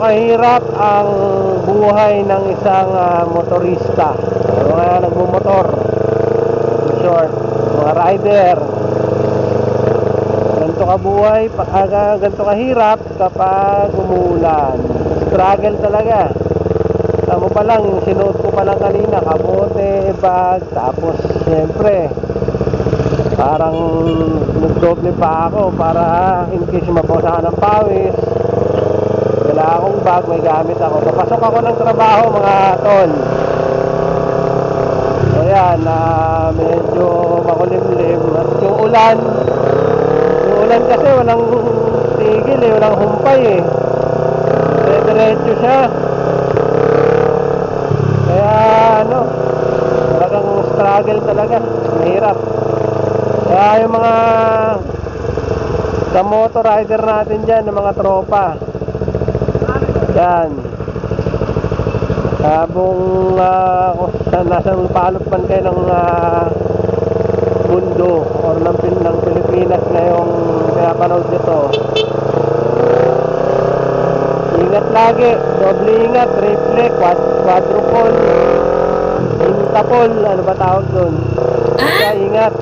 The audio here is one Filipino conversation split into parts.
kahirap ang buhay ng isang motorista, mga nagmumotor, short, mga rider. Ganito kabuhay, ganito kahirap kapag umuulan. Struggle talaga. Tamo pa lang, yung sinuot ko pa lang kanina, kabote, bag, tapos siyempre parang nagdoble pa ako para in case mapasahan ng pawis. Wala akong bag, may gamit ako. Papasok ako ng trabaho, mga tol. So yan, medyo makulimlim. At yung ulan kasi walang tigil eh, walang humpay eh. Diretso siya. Kaya talagang struggle talaga, mahirap. Kaya yung mga sa motor rider natin dyan, ng mga tropa, yan, habang nasa palot man kayo ng mundo or ng Pilipinas ngayong pinapanood nito, ingat lagi, doble ingat, triple, quadruple, quintupole, ano ba tawag doon? Kaya ingat.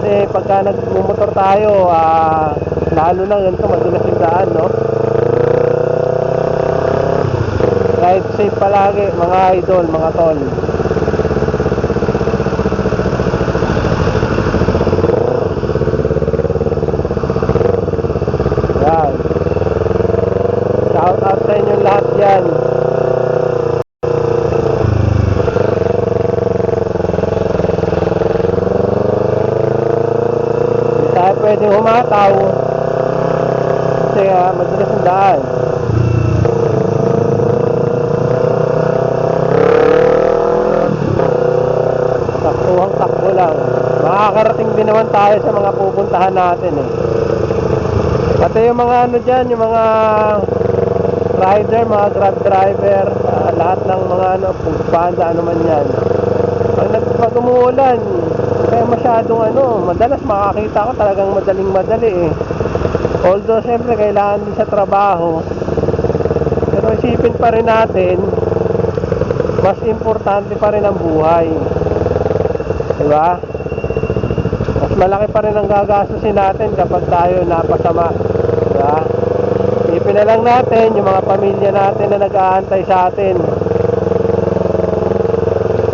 Kasi pagka nagmumotor tayo, lalo na ganito, madulas yung daan, no? Ride safe palagi, mga idol, mga tol. Yan. Shout out sa inyo lahat yan. Hindi tayo pwedeng humataw kasi madulas ang daan. Saktuhang takbo lang. Makakarating din naman tayo sa mga pupuntahan natin eh. Pati yung mga dyan, yung mga rider, mga grab driver, lahat ng mga pagpanda, ano man yan. Pag umuulan, kaya masyadong madalas makakita ko talagang madali eh. Although siyempre kailangan din sa trabaho, pero isipin pa rin natin, mas importante pa rin ang buhay. Diba? Mas malaki pa rin ang gagastusin natin kapag tayo napasama. Diba? Isipin na lang natin yung mga pamilya natin na nag-aantay sa atin.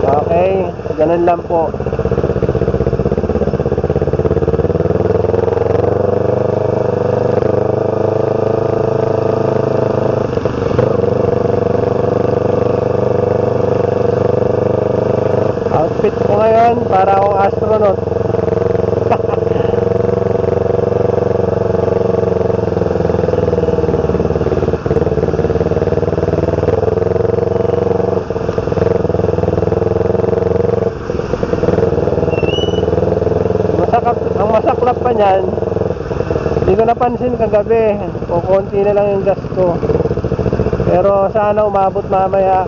Okay? Ganun lang po. Outfit ko ngayon para akong astronaut. Ang masaklap pa niyan, hindi ko napansin kagabi, o konti na lang yung gas ko. Pero sana umabot mamaya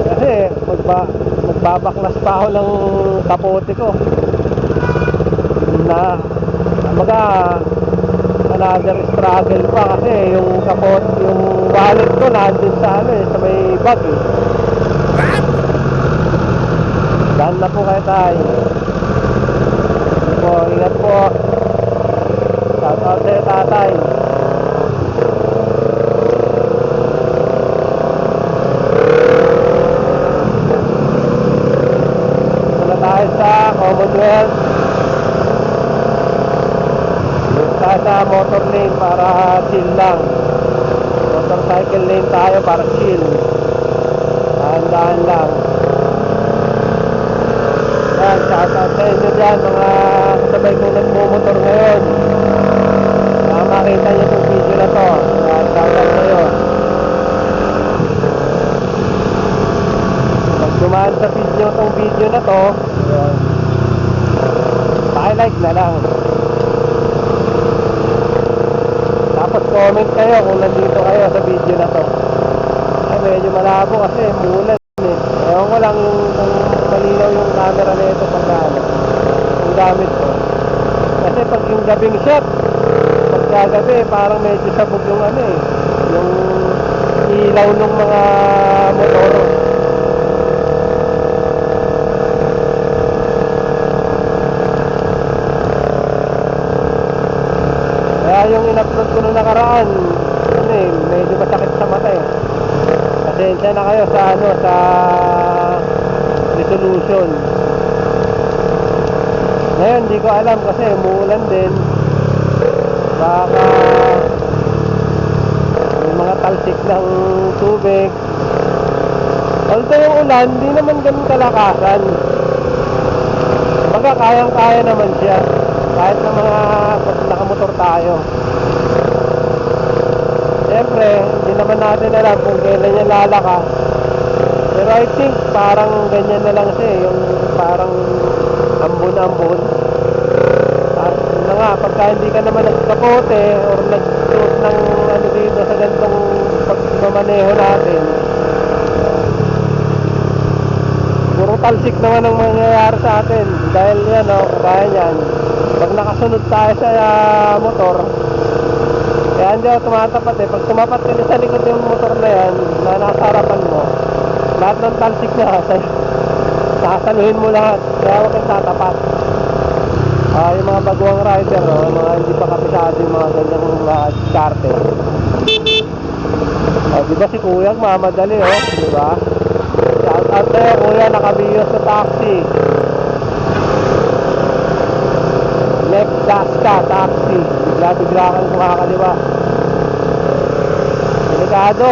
kasi magbabaklas pa ako ng kapote ko na another struggle pa kasi yung kapote, yung wallet ko nandun sa sa may bag eh. Daan na po kayo tayo. Po, ingat po. Shout out sa'yo tatay. Tayo sa Commonwealth, tayo sa motor lane para chill lang. Motorcycle lane tayo para chill, dahan-dahan lang. Yan, shout out sa inyo dyan mga kasabay kong nagmumotor ngayon. Makita nyo itong video na to. Shout out kayo. Pag dumaan sa video itong video na to, paki-like na lang. Tapos comment kayo kung nandito kayo sa video na to. Ay, medyo malabo kasi mulan eh. Ewan ko lang kung malinaw yung camera na ito kung gamit ko. Kasi pag yung gabing shot, pagkagabi parang medyo sabog yung yung ilaw ng mga motor. Kaya yung in-upload ko nung nakaraan, ano eh, medyo masakit sa mata eh. Pasensya na kayo sa ano, sa resolution. Ngayon, hindi ko alam kasi umuulan din. Baka may mga talsik ng tubig. Although yung ulan, hindi naman ganun kalakasan. Baga, kayang-kaya naman siya. Kahit na mga nakamotor tayo. Siyempre, hindi naman natin alam kung kailan niya lalakas. Pero I think parang ganyan na lang siya, yung parang ambon-ambon. At na nga, pagka hindi ka naman nagkapote or nagsuot ng ano dito sa ganitong pagmamaneho natin, puro talsik naman ang mangyayari sa atin. Dahil yan o, kaya yan, pag nakasunod tayo sa motor, kaya hindi ako tumatapat eh. Pag tumapat ka sa likod yung motor na yan, na nasa harapan mo, lahat ng talsik na sasaluhin mo lahat. Kaya huwag kang tatapat. Yung mga baguang rider, mga hindi pa kapisado yung mga ganyang diskarte. Diba si Kuya mamadali diba? Shout out sa'yo Kuya, nakabiyos sa taxi. Next gas ka, taxi. Bigla-bigla kang kumakaliwa. Delikado.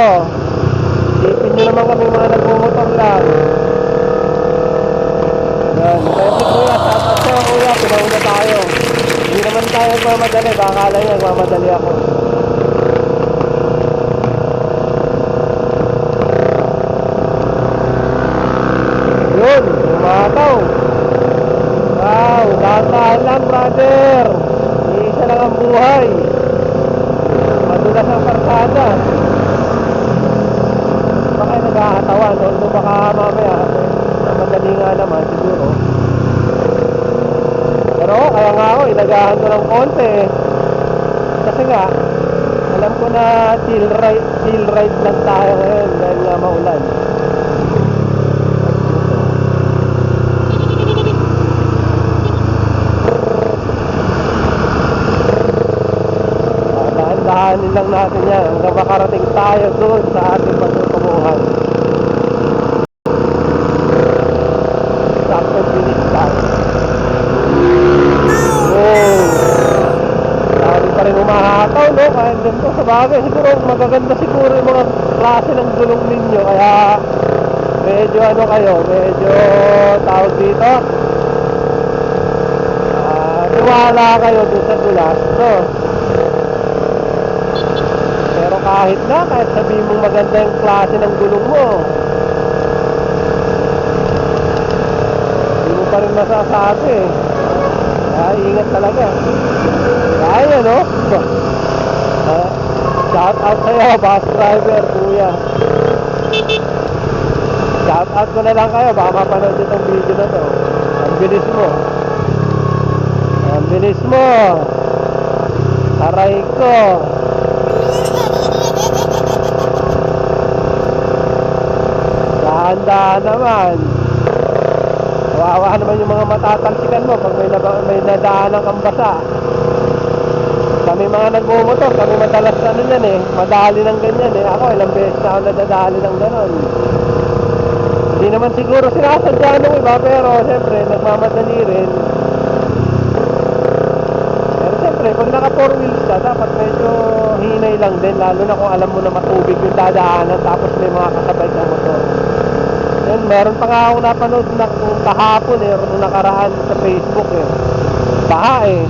Isipin nyo naman kami mga nagmumotor lang. Yan. Kaya si Kuya, shout out sa'yo Kuya, pinauna tayo. Hindi naman tayo nagmamadali, baka akala nyo nagmamadali ako. Yun, umataw. Wow, dahan-dahan lang brother. Isa lang ang buhay. Madulas ang karsada. Baka nagkakatawan, although baka mamaya madali nga naman siguro. Pero kaya nga ako, inagahan ko ng konti. Kasi nga, alam ko na chill ride lang tayo ngayon dahil nga maulan. Dahan-dahanin lang natin yan hanggang makarating tayo doon sa ating pagtutunguhan. Sakto bilis lang. Sabi pa rin umahataw, no? Kaya ganito sa bagay. Siguro magaganda siguro yung mga klase ng gulong ninyo. Kaya medyo ano kayo, medyo tawag dito. Tiwala kayo doon sa dulas, no? Pero kahit sabihin mong maganda yung klase ng gulong mo, hindi mo pa rin masasabi eh. Kaya ingat talaga. Kaya no? Shout out sa'yo, bus driver, Kuya. Shout out ko na lang kayo, baka mapanood nyo itong video na to. Ang bilis mo. Ang bilis mo. Aray ko. Dahan-dahan naman. Kawawa naman yung mga matatalsikan mo pag may nadaanan kang basa. Kami mga nagmumotor, kami madalas ano yan eh, madali ng ganyan eh. Ako ilang beses na ako nadadali ng ganon. Hindi naman siguro sinasadya nung iba, pero siyempre nagmamadali rin. Pero siyempre pag naka 4 wheels ka, dapat medyo hinay lang din, lalo na kung alam mo na matubig yung dadaanan tapos may mga kasabay ng motor. Yan, meron pa nga akong napanood na kahapon eh, nung nakaraan sa Facebook eh. Baha eh.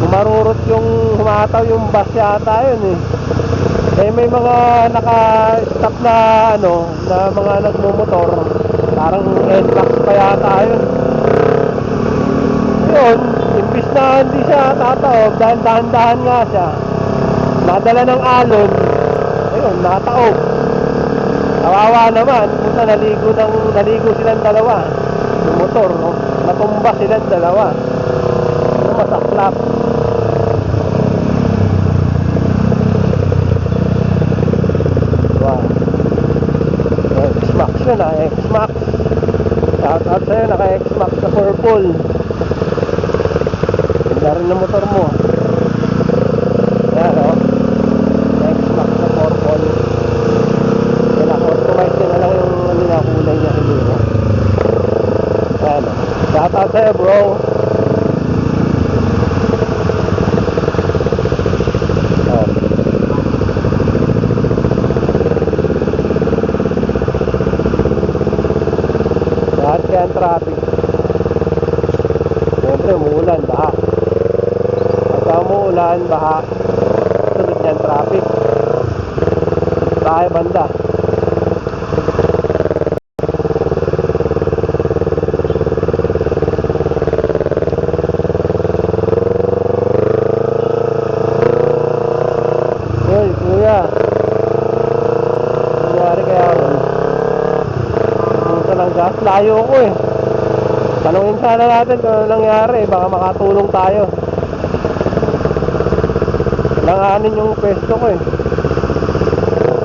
Umarurot yung humataw yung bus yata yun eh. Eh may mga naka-stop na ano, na mga nagmumotor. Parang NMAX pa yata yun. Yun, imbis na hindi siya tataob, dahil dahan-dahan nga siya. Nadala ng alon, ayun, nataob. Kawawa naman, kung naligo silang dalawa. Yung motor, no? Natumba silang dalawa. Masaklap. ano na, X-Max. Shout out sa'yo, naka X-Max na purple. Ganda rin na motor mo. Yan o, X-Max na purple. Yan, customize niya na lang yung ano niya, kulay niya siguro. Yan o, shout out sa'yo bro. Lahat kaya ang traffic. Siyempre umuulan, baha. Pagka umuulan, baha, sunod yan traffic. Tayo banda. Hoy kuya, nangyari kaya ako ng gas, layo ko eh. Tanungin sana natin kung ano nangyari, baka makatulong tayo. Langanin yung pwesto ko eh.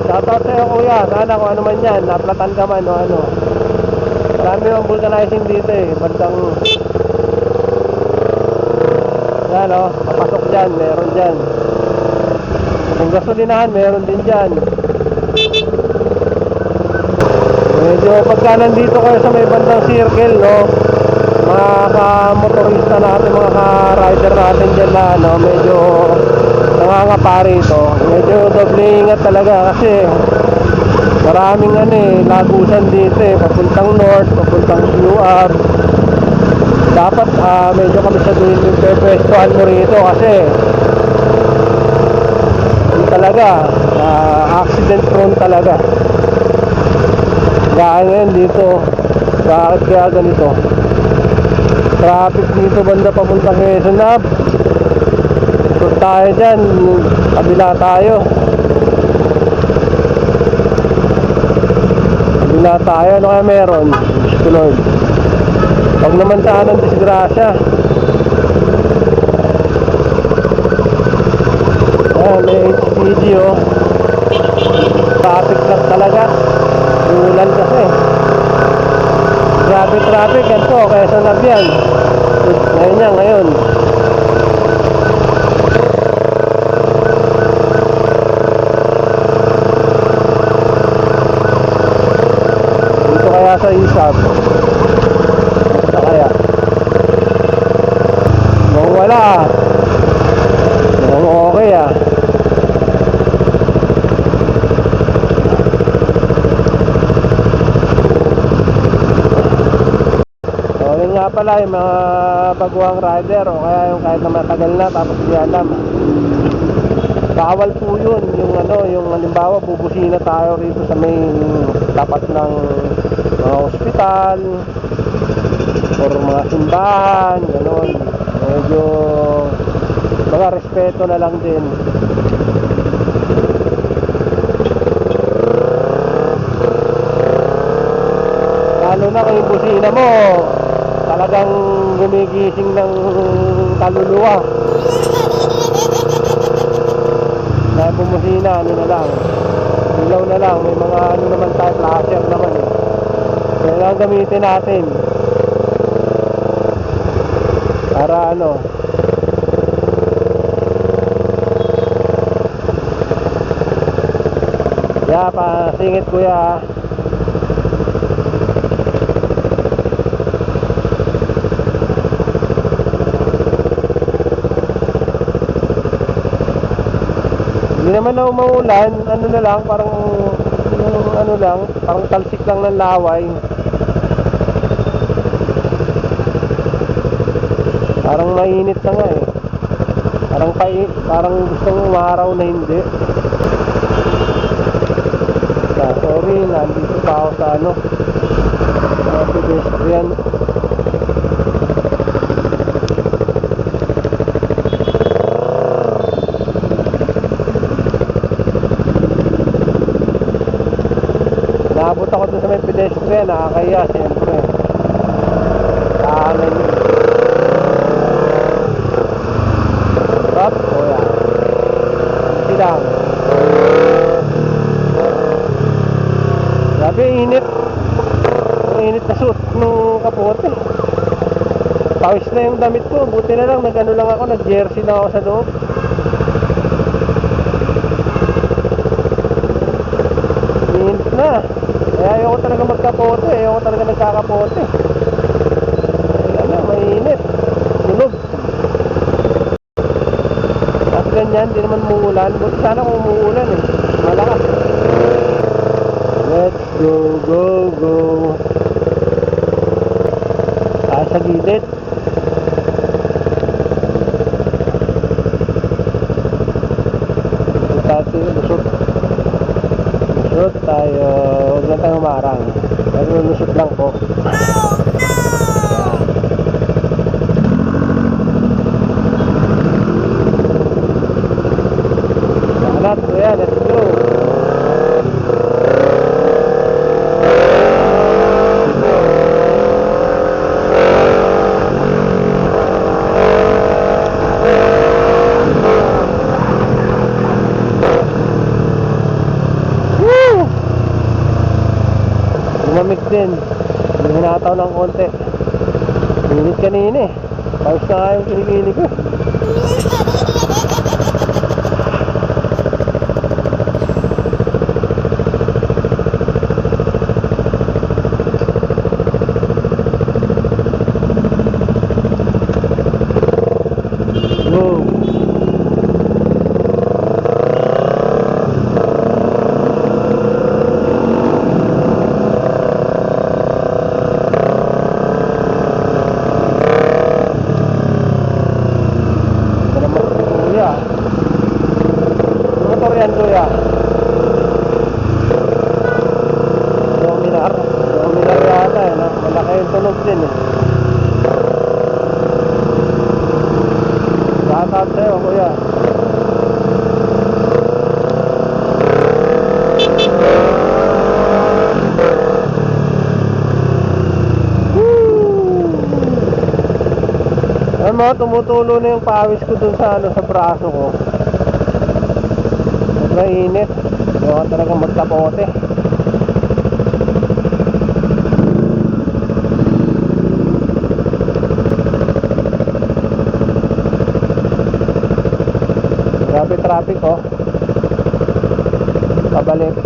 Shoutout sa'yo kuya, sana kung ano man yan, naplatan ka man o ano. Marami yung vulcanizing dito eh, bandang yan o, papasok dyan, meron dyan. Kung gasolinahan, meron din dyan. Medyo pagka nandito kayo sa may bandang circle, no, mga ka-motorista natin, mga ka-rider natin dyan na ano, medyo nangangapa rito. Medyo doble ingat talaga kasi maraming ano eh, lagusan dito eh, papuntang north, papuntang UR. Dapat medyo kami sa dulo yung pepwestuhan mo rito kasi yun talaga, accident prone talaga. Dahil ngayon dito, bakit kaya ganito? Traffic dito banda papuntang Quezon Ave. So tayo dyan, kabila tayo. Kabila tayo, ano kaya meron? Gusto Lord. Huwag naman saan ang disgrasya. Ayan, may HPG oh. Traffic lang talaga. Ulan kasi. Grabe traffic, yan po, Quezon Ave yan. Ngayon yan, ngayon. Dito kaya sa ISAB. Basta kaya. Mukhang wala ah. Mukhang okay ah. Nga pala yung mga baguhang rider o kaya yung kahit na matagal na tapos hindi alam, bawal po yun yung ano, yung halimbawa bubusina tayo rito sa may tapat ng mga ospital or mga simbahan, gano'n. Medyo mga respeto na lang din. Lalo na kung yung busina mo talagang gumigising ng kaluluwa. Na bumusina, ano na lang, ilaw na lang, may mga ano naman tayo, flasher naman eh. Kaya lang gamitin natin para ano, pasingit kuya. Hindi naman na umaulan, ano na lang, parang ano lang, parang talsik lang ng laway. Parang mainit na nga eh. Parang gustong umaraw na hindi. Sorry, nandito pa ako sa ano, pedestrian. Naabot ako dun sa may pedestrian, nakakaya siyempre. Kaanan yun. Stop, o yan. Silang. Grabe, init. magkapote. Pawis na yung damit ko. Buti na lang, nag-ano lang ako, nag-jersey na ako sa loob. Minutes na. Kaya ayoko talaga magkapote. Ayoko talaga nagkakapote. Ayan na, mainit. Sunog. Tapos ganyan, di naman umuulan. Buti sana kung umuulan eh. Malakas. Let's go, go, go. Tayo sa gilid. Lusot tayo. Huwag lang tayo umarang. Pero lusot lang po. Salat po yan. Let's go. Lumamig din. Hinataw ng konti. Init kanina eh. Pawis na nga yung kinikili ko. Go. Motor yan kuya. Dominar yata eh, no? Malaki yung tunog din eh. Shoutout sa'yo kuya. Alam mo, tumutulo na yung pawis ko dun sa sa braso ko. Sobrang init. Ayaw ka talagang magkapote. Grabe traffic oh. Pabalik.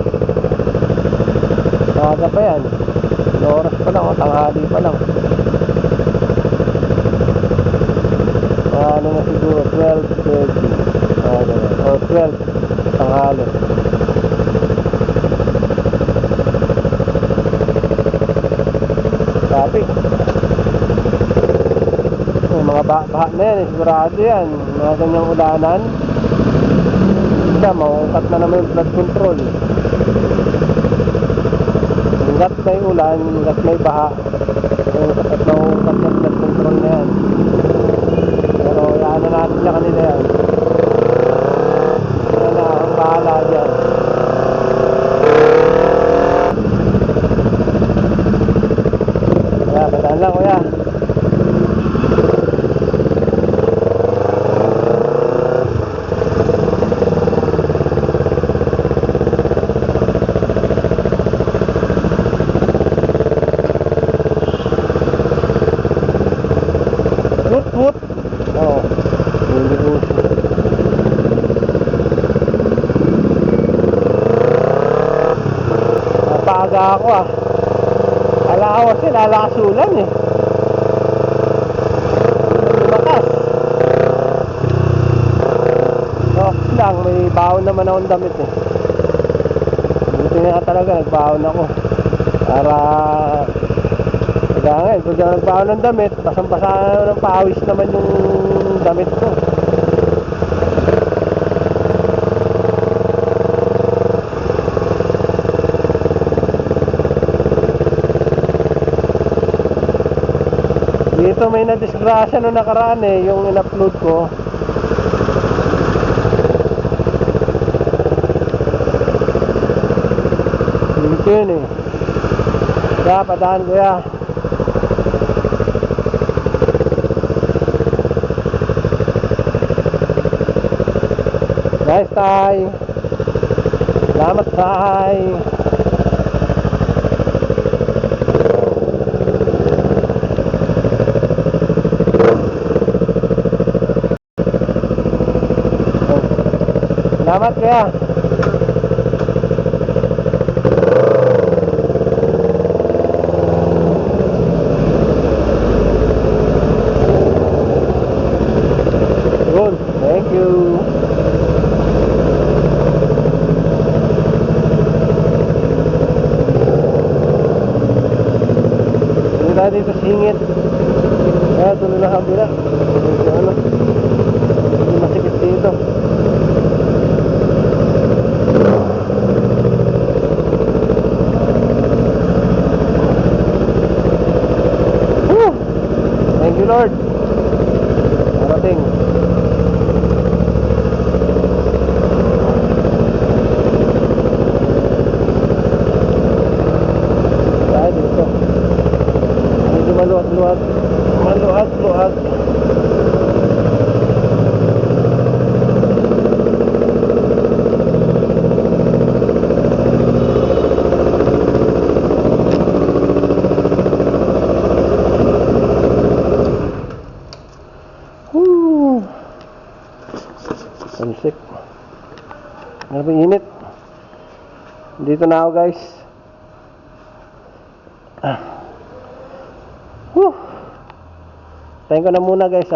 Nawaga pa yan. Oras pa lang oh, tanghali pa lang. Ano na siguro 12:30 or 12 tanghali. Traffic. May mga baha na yan, sigurado yan. Mga ganyang ulanan. Siya, maungkat na naman yung flood control. Hanggat may ulan, hanggat may baha, at maungkat yung flood control na yan. Pero yan na natin sa kanila yan. Yan na ang bahala dyan. Kaya bataan lang kuya. Woot. Oh, hindi ko. Napaga ako ah. Ala ko kasi lalakasulan eh. Lumakas. So, lang, may baon naman akong damit eh. Buti nga talaga, nagbaon ako. Para kaya ngayon, kung di ako nagbaon ng damit, basang-basa ng pawis naman yung damit ko. Dito may na-disgrasya nung nakaraan eh, yung in-upload ko. Dito yun eh. Kaya padaan kuya. Nice tay. Salamat tay. Salamat kaya. Yun, thank you. Tuloy tayo dito singit. Kaya tuloy na kabila. Medyo ano, medyo masikip dito. Woo! Thank you, Lord. Parating. Tayo dito. Medyo maluwag-luwag. Maluwag-luwag. Woo! Tansik. Ano ba init? Dito na ako, guys. Woo! Tayo ko na muna, guys,